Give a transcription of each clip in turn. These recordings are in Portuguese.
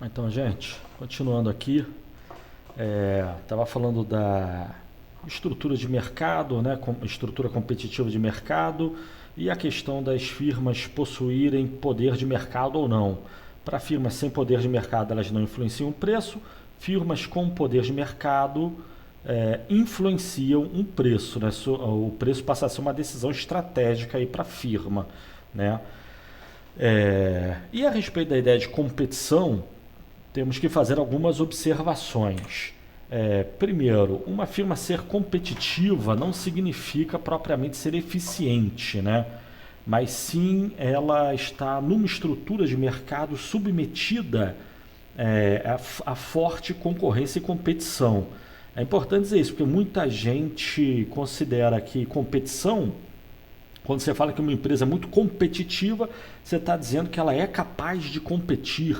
Então, gente, continuando aqui, estava falando da estrutura de mercado, né, estrutura competitiva de mercado e a questão das firmas possuírem poder de mercado ou não. Para firmas sem poder de mercado, elas não influenciam o preço, firmas com poder de mercado influenciam um preço, né? O preço passa a ser uma decisão estratégica para a firma, né? E a respeito da ideia de competição, temos que fazer algumas observações. Primeiro, uma firma ser competitiva não significa propriamente ser eficiente, né? Mas sim ela está numa estrutura de mercado submetida a forte concorrência e competição. É importante dizer isso, porque muita gente considera que competição, quando você fala que uma empresa é muito competitiva, você está dizendo que ela é capaz de competir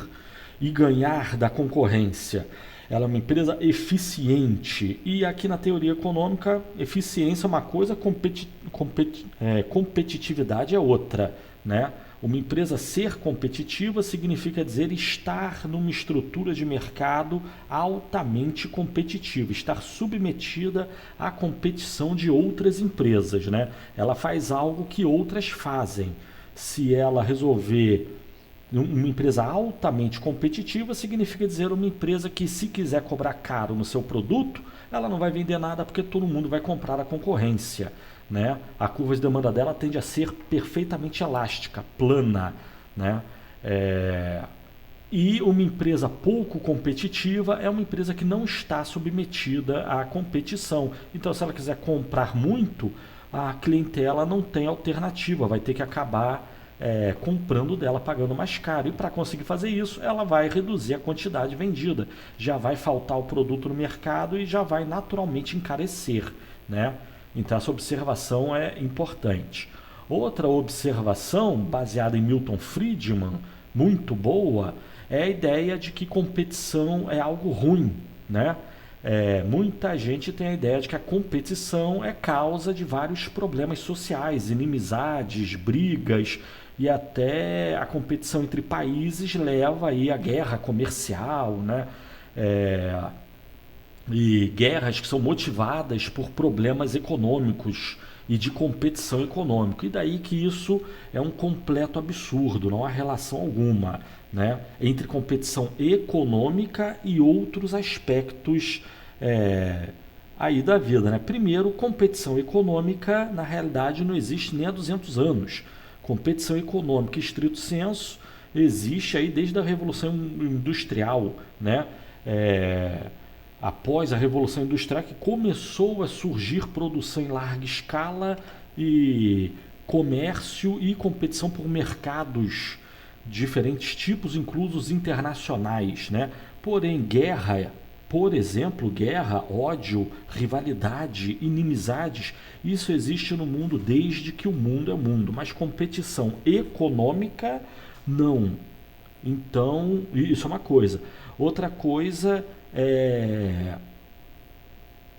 e ganhar da concorrência. Ela é uma empresa eficiente. E aqui na teoria econômica, eficiência é uma coisa, competitividade é outra, né? Uma empresa ser competitiva significa dizer estar numa estrutura de mercado altamente competitiva, estar submetida à competição de outras empresas, né? Ela faz algo que outras fazem. Se ela resolver uma empresa altamente competitiva significa dizer uma empresa que, se quiser cobrar caro no seu produto, ela não vai vender nada porque todo mundo vai comprar a concorrência, né? A curva de demanda dela tende a ser perfeitamente elástica, plana, né? E uma empresa pouco competitiva é uma empresa que não está submetida à competição. Então, se ela quiser comprar muito, a clientela não tem alternativa, vai ter que acabar comprando dela, pagando mais caro. E para conseguir fazer isso, ela vai reduzir a quantidade vendida. Já vai faltar o produto no mercado e já vai naturalmente encarecer, né? Então, essa observação é importante. Outra observação, baseada em Milton Friedman, muito boa, é a ideia de que competição é algo ruim, né? Muita gente tem a ideia de que a competição é causa de vários problemas sociais, inimizades, brigas, e até a competição entre países leva aí à guerra comercial, né? É, e guerras que são motivadas por problemas econômicos e de competição econômica. E daí que isso é um completo absurdo, não há relação alguma, né, entre competição econômica e outros aspectos aí da vida. Né? Primeiro, competição econômica na realidade não existe nem há 200 anos. Competição econômica, estrito senso, existe aí desde a Revolução Industrial, né? Após a Revolução Industrial, que começou a surgir produção em larga escala e comércio e competição por mercados de diferentes tipos, inclusos internacionais, né? Porém, guerra, por exemplo, guerra, ódio, rivalidade, inimizades, isso existe no mundo desde que o mundo é mundo, mas competição econômica, não. Então, isso é uma coisa. Outra coisa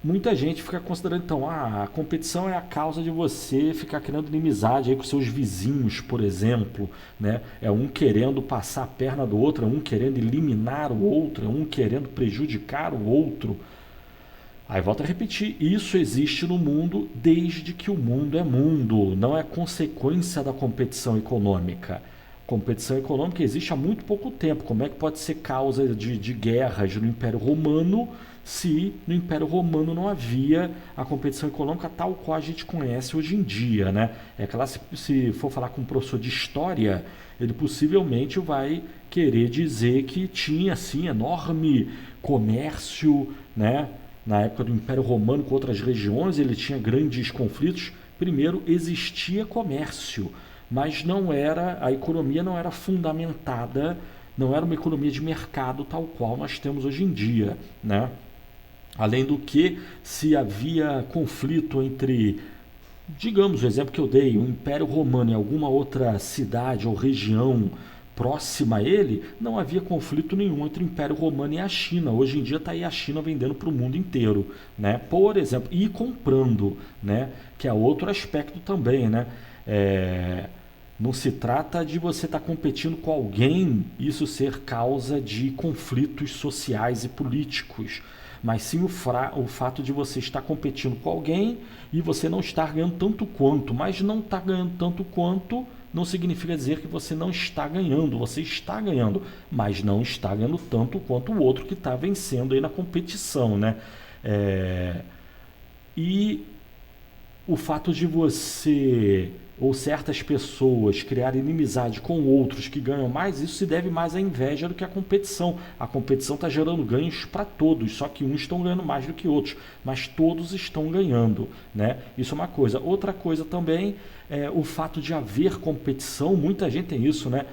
muita gente fica considerando, então, a competição é a causa de você ficar criando inimizade aí com seus vizinhos, por exemplo, né? É um querendo passar a perna do outro, é um querendo eliminar o outro, é um querendo prejudicar o outro. Aí volto a repetir, isso existe no mundo desde que o mundo é mundo, não é consequência da competição econômica. Competição econômica existe há muito pouco tempo. Como é que pode ser causa de guerras no Império Romano se no Império Romano não havia a competição econômica tal qual a gente conhece hoje em dia, né? É claro, se for falar com um professor de história, ele possivelmente vai querer dizer que tinha, sim, enorme comércio, né? Na época do Império Romano com outras regiões, ele tinha grandes conflitos. Primeiro, existia comércio, mas não era, a economia não era fundamentada, não era uma economia de mercado tal qual nós temos hoje em dia, né? Além do que, se havia conflito entre, digamos, o exemplo que eu dei, o Império Romano e alguma outra cidade ou região próxima a ele, não havia conflito nenhum entre o Império Romano e a China. Hoje em dia está aí a China vendendo para o mundo inteiro, né? Por exemplo, e comprando, né? Que é outro aspecto também, né? Não se trata de você estar competindo com alguém, isso ser causa de conflitos sociais e políticos, mas sim o fato de você estar competindo com alguém e você não estar ganhando tanto quanto, mas não estar ganhando tanto quanto não significa dizer que você não está ganhando, você está ganhando, mas não está ganhando tanto quanto o outro que está vencendo aí na competição, né? E o fato de você ou certas pessoas criarem inimizade com outros que ganham mais, isso se deve mais à inveja do que à competição. A competição está gerando ganhos para todos, só que uns estão ganhando mais do que outros, mas todos estão ganhando, né? Isso é uma coisa. Outra coisa também é o fato de haver competição, muita gente tem isso, né?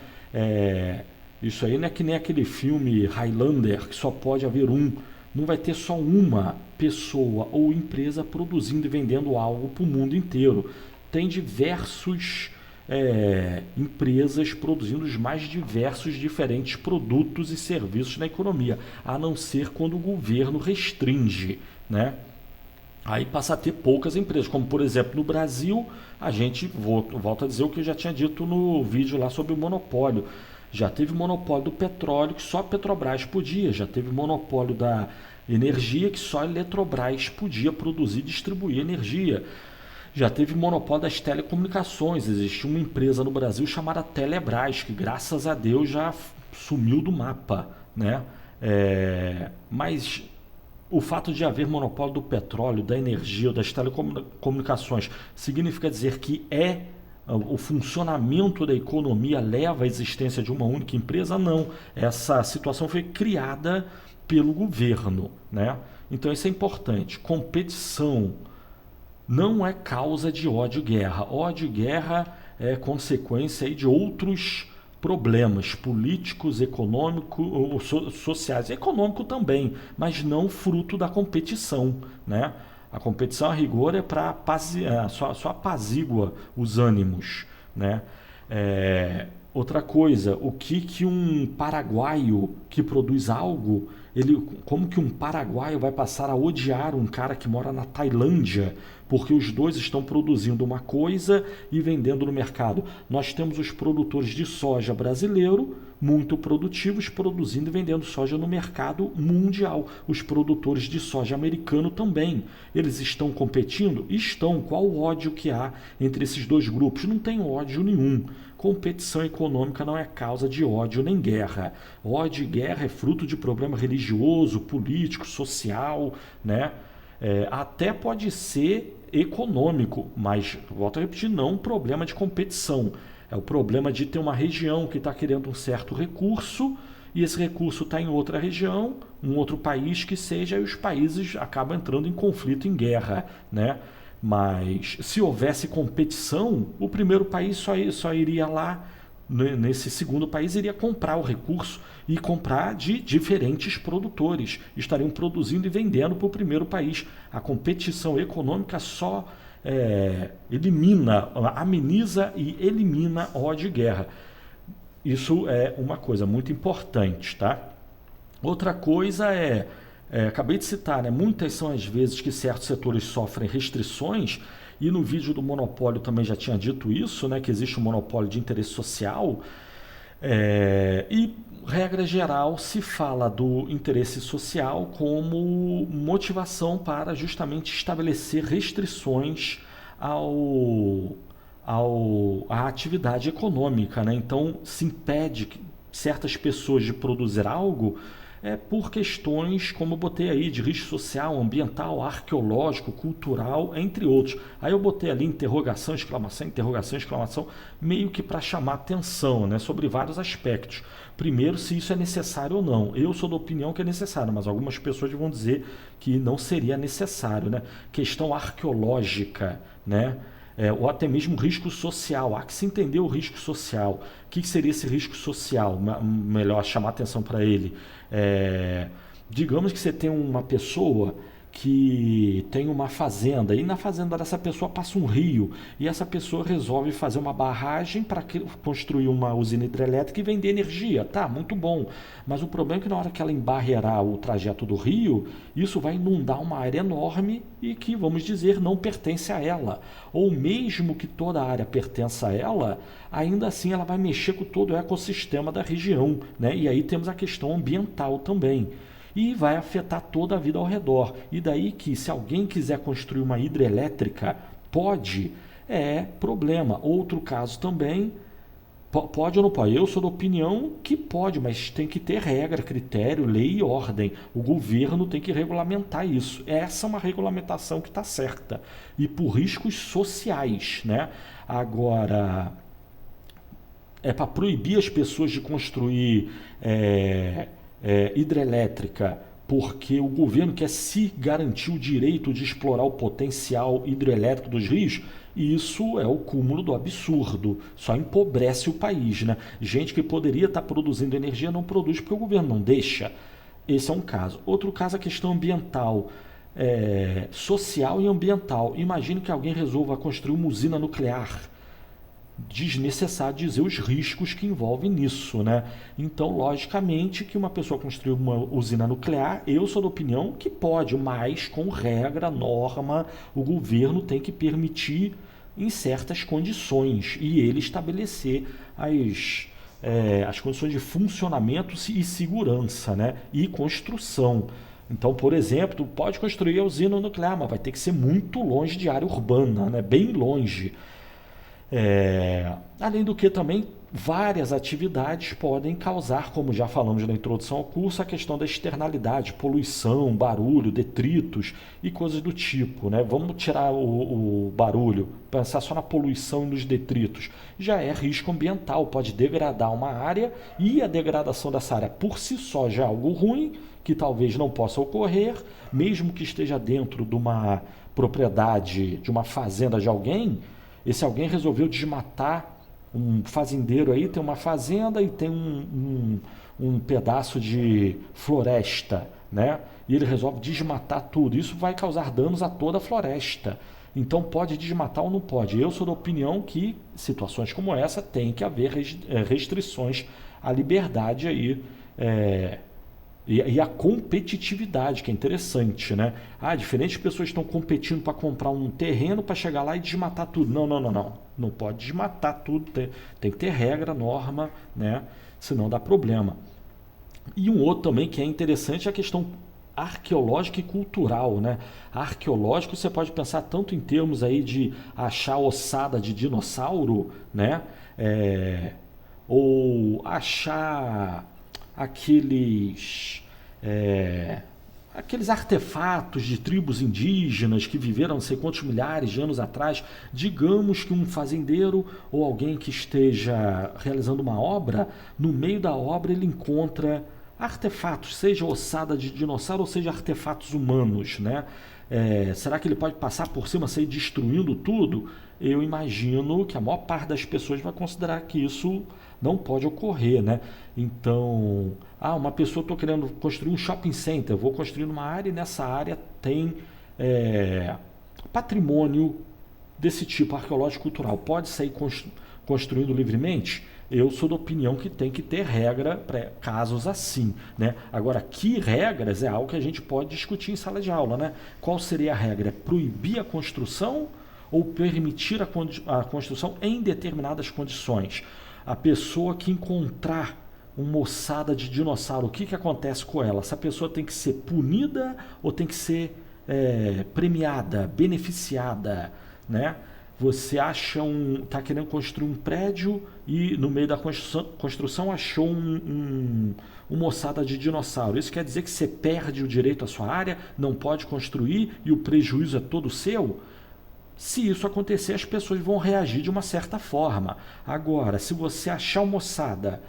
Isso aí não é que nem aquele filme Highlander, que só pode haver um. Não vai ter só uma pessoa ou empresa produzindo e vendendo algo para o mundo inteiro. Tem diversos empresas produzindo os mais diversos diferentes produtos e serviços na economia, a não ser quando o governo restringe, né? Aí passa a ter poucas empresas, como por exemplo no Brasil, a gente, volto a dizer o que eu já tinha dito no vídeo lá sobre o monopólio. Já teve monopólio do petróleo, que só a Petrobras podia. Já teve monopólio da energia, que só a Eletrobras podia produzir e distribuir energia. Já teve monopólio das telecomunicações. Existe uma empresa no Brasil chamada Telebrás, que graças a Deus já sumiu do mapa, né? Mas o fato de haver monopólio do petróleo, da energia ou das telecomunicações significa dizer que o funcionamento da economia leva à existência de uma única empresa? Não. Essa situação foi criada pelo governo, né? Então isso é importante. Competição não é causa de ódio e guerra. Ódio e guerra é consequência aí de outros problemas políticos, econômicos, sociais, econômico também, mas não fruto da competição, né? A competição, a rigor, é para só apazigua os ânimos, né? Outra coisa, o que um paraguaio que produz algo, como que um paraguaio vai passar a odiar um cara que mora na Tailândia, porque os dois estão produzindo uma coisa e vendendo no mercado? Nós temos os produtores de soja brasileiro, muito produtivos, produzindo e vendendo soja no mercado mundial. Os produtores de soja americano também. Eles estão competindo? Estão. Qual o ódio que há entre esses dois grupos? Não tem ódio nenhum. Competição econômica não é causa de ódio nem guerra. Ódio e guerra é fruto de problema religioso, político, social, né? Até pode ser econômico, mas, volto a repetir, não um problema de competição. É o problema de ter uma região que está querendo um certo recurso e esse recurso está em outra região, um outro país que seja, e os países acabam entrando em conflito, em guerra, né? Mas se houvesse competição, o primeiro país só iria lá, nesse segundo país, iria comprar o recurso e comprar de diferentes produtores. Estariam produzindo e vendendo para o primeiro país. A competição econômica só ameniza e elimina ódio e guerra. Isso é uma coisa muito importante, tá? Outra coisa acabei de citar, né? Muitas são as vezes que certos setores sofrem restrições, e no vídeo do monopólio também já tinha dito isso, né? Que existe um monopólio de interesse social, e regra geral se fala do interesse social como motivação para justamente estabelecer restrições à atividade econômica, né? Então se impede certas pessoas de produzir algo por questões, como eu botei aí, de risco social, ambiental, arqueológico, cultural, entre outros. Aí eu botei ali interrogação, exclamação, meio que para chamar atenção, né, sobre vários aspectos. Primeiro, se isso é necessário ou não. Eu sou da opinião que é necessário, mas algumas pessoas vão dizer que não seria necessário, né? Questão arqueológica, né? Ou até mesmo risco social. Há que se entender o risco social. O que seria esse risco social? Melhor chamar atenção para ele. Digamos que você tem uma pessoa que tem uma fazenda e na fazenda dessa pessoa passa um rio e essa pessoa resolve fazer uma barragem para construir uma usina hidrelétrica e vender energia. Tá, muito bom. Mas o problema é que na hora que ela embarrear o trajeto do rio, isso vai inundar uma área enorme e que, vamos dizer, não pertence a ela. Ou mesmo que toda a área pertença a ela, ainda assim ela vai mexer com todo o ecossistema da região, né? E aí temos a questão ambiental também e vai afetar toda a vida ao redor. E daí que se alguém quiser construir uma hidrelétrica, pode, é problema. Outro caso também, pode ou não pode? Eu sou da opinião que pode, mas tem que ter regra, critério, lei e ordem. O governo tem que regulamentar isso. Essa é uma regulamentação que está certa. E por riscos sociais, né? Agora, é para proibir as pessoas de construir hidrelétrica porque o governo quer se garantir o direito de explorar o potencial hidrelétrico dos rios, e isso é o cúmulo do absurdo, só empobrece o país, né? Gente que poderia estar produzindo energia não produz porque o governo não deixa. Esse é um caso. Outro caso é a questão ambiental, social e ambiental. Imagine que alguém resolva construir uma usina nuclear. Desnecessário dizer os riscos que envolvem nisso, né? Então, logicamente, que uma pessoa construir uma usina nuclear, eu sou da opinião que pode, mas com regra, norma, o governo tem que permitir em certas condições e ele estabelecer as condições de funcionamento e segurança, né? E construção. Então, por exemplo, pode construir a usina nuclear, mas vai ter que ser muito longe de área urbana, né? Bem longe. Além do que também várias atividades podem causar, como já falamos na introdução ao curso, a questão da externalidade, poluição, barulho, detritos e coisas do tipo, né? Vamos tirar o barulho, pensar só na poluição e nos detritos. Já é risco ambiental, pode degradar uma área e a degradação dessa área por si só já é algo ruim, que talvez não possa ocorrer, mesmo que esteja dentro de uma propriedade, de uma fazenda de alguém. Esse alguém resolveu desmatar um fazendeiro aí, tem uma fazenda e tem um pedaço de floresta, né? E ele resolve desmatar tudo. Isso vai causar danos a toda a floresta. Então pode desmatar ou não pode. Eu sou da opinião que situações como essa tem que haver restrições à liberdade aí, e a competitividade, que é interessante, né? Diferentes pessoas estão competindo para comprar um terreno para chegar lá e desmatar tudo. Não, não, não, não. Não pode desmatar tudo. Tem que ter regra, norma, né? Senão dá problema. E um outro também que é interessante é a questão arqueológica e cultural, né? Arqueológico você pode pensar tanto em termos aí de achar ossada de dinossauro, né? Ou achar aqueles artefatos de tribos indígenas que viveram não sei quantos milhares de anos atrás. Digamos que um fazendeiro ou alguém que esteja realizando uma obra, no meio da obra ele encontra artefatos, seja ossada de dinossauro ou seja artefatos humanos, né? Será que ele pode passar por cima, sair destruindo tudo? Eu imagino que a maior parte das pessoas vai considerar que isso não pode ocorrer, né? Então, uma pessoa, estou querendo construir um shopping center, vou construir numa área e nessa área tem patrimônio desse tipo, arqueológico cultural. Pode sair construindo livremente? Eu sou da opinião que tem que ter regra para casos assim, né? Agora, que regras é algo que a gente pode discutir em sala de aula, né? Qual seria a regra? Proibir a construção ou permitir a construção em determinadas condições? A pessoa que encontrar uma ossada de dinossauro, o que acontece com ela? Essa pessoa tem que ser punida ou tem que ser premiada, beneficiada, né? Você acha está querendo construir um prédio e no meio da construção achou uma ossada de dinossauro. Isso quer dizer que você perde o direito à sua área, não pode construir e o prejuízo é todo seu? Se isso acontecer, as pessoas vão reagir de uma certa forma. Agora, se você achar uma ossada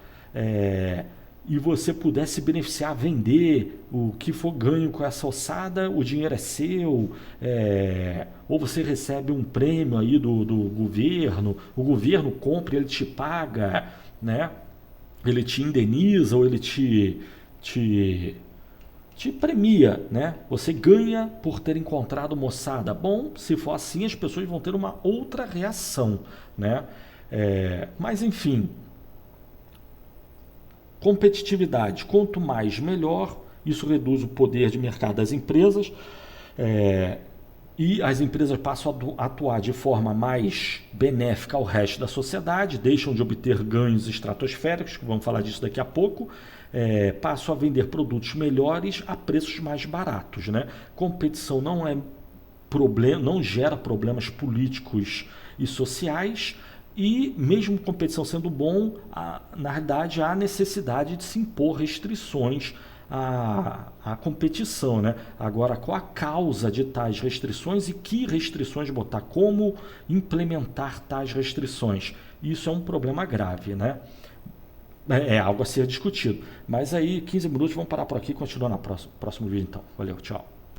e você puder se beneficiar, vender o que for ganho com essa ossada, o dinheiro é seu, ou você recebe um prêmio aí do governo, o governo compra e ele te paga, né? Ele te indeniza ou ele te te premia, né? Você ganha por ter encontrado moçada. Bom, se for assim, as pessoas vão ter uma outra reação, né? Mas enfim, competitividade, quanto mais melhor, isso reduz o poder de mercado das empresas, e as empresas passam a atuar de forma mais benéfica ao resto da sociedade, deixam de obter ganhos estratosféricos, que vamos falar disso daqui a pouco, passam a vender produtos melhores a preços mais baratos, né? Competição não gera problemas políticos e sociais, e mesmo competição sendo bom, na realidade há necessidade de se impor restrições à competição, né? Agora, qual a causa de tais restrições e que restrições botar? Como implementar tais restrições? Isso é um problema grave, né? É algo a ser discutido. Mas aí, 15 minutos, vamos parar por aqui e continuar no próximo vídeo então. Valeu, tchau.